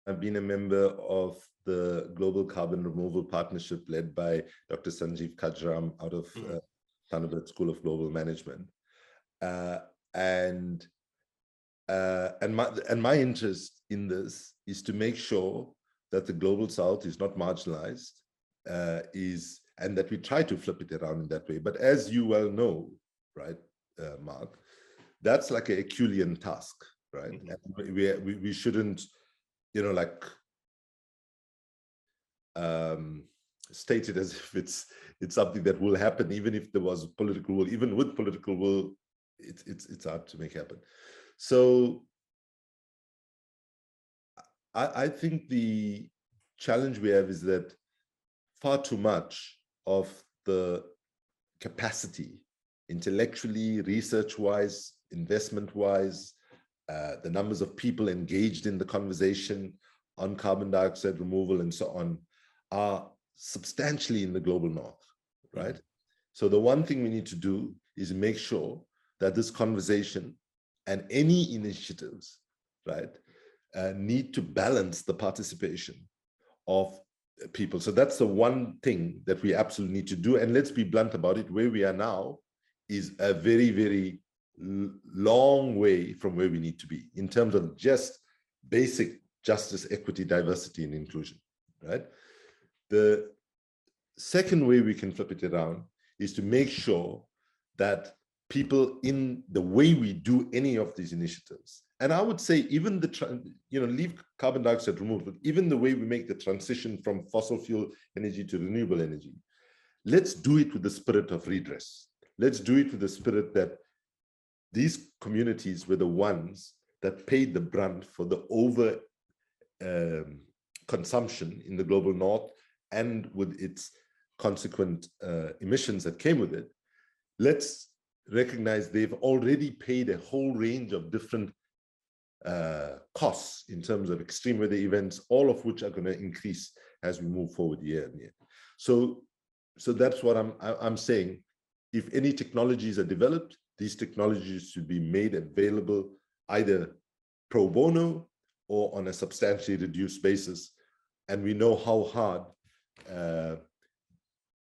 I've been a member of the Global Carbon Removal Partnership led by Dr. Sanjeev Kajram out of Thunderbird School of Global Management. And my interest in this is to make sure that the Global South is not marginalized, and that we try to flip it around in that way. But as you well know, right, Mark, that's like a Herculean task, right? And we shouldn't, you know, like state it as if it's something that will happen, even if there was political will. Even with political will, it's hard to make happen. So I think the challenge we have is that far too much of the capacity, intellectually, research-wise, investment-wise, the numbers of people engaged in the conversation on carbon dioxide removal and so on, are substantially in the global north, right? So the one thing we need to do is make sure that this conversation and any initiatives, right, need to balance the participation of people. So that's the one thing that we absolutely need to do. And let's be blunt about it, where we are now is a very, very long way from where we need to be in terms of just basic justice, equity, diversity, and inclusion, right? The second way we can flip it around is to make sure that people, in the way we do any of these initiatives, and I would say even leave carbon dioxide removed, but even the way we make the transition from fossil fuel energy to renewable energy, let's do it with the spirit of redress. Let's do it with the spirit that these communities were the ones that paid the brunt for the over consumption in the global north and with its consequent emissions that came with it. Let's recognize they've already paid a whole range of different costs in terms of extreme weather events, all of which are going to increase as we move forward year on year. So that's what I'm saying. If any technologies are developed, these technologies should be made available either pro bono or on a substantially reduced basis. And we know how hard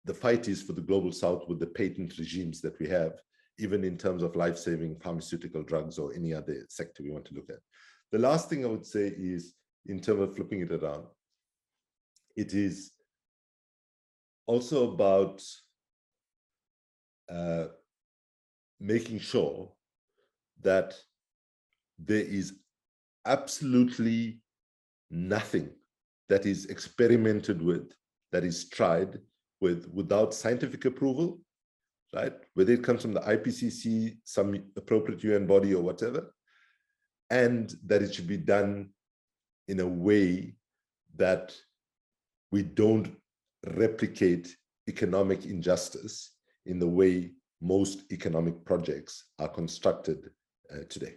the fight is for the global south with the patent regimes that we have, even in terms of life-saving pharmaceutical drugs or any other sector we want to look at. The last thing I would say is, in terms of flipping it around, it is also about making sure that there is absolutely nothing that is experimented with, that is tried with without scientific approval, right? Whether it comes from the IPCC, some appropriate UN body or whatever, and that it should be done in a way that we don't replicate economic injustice in the way most economic projects are constructed today.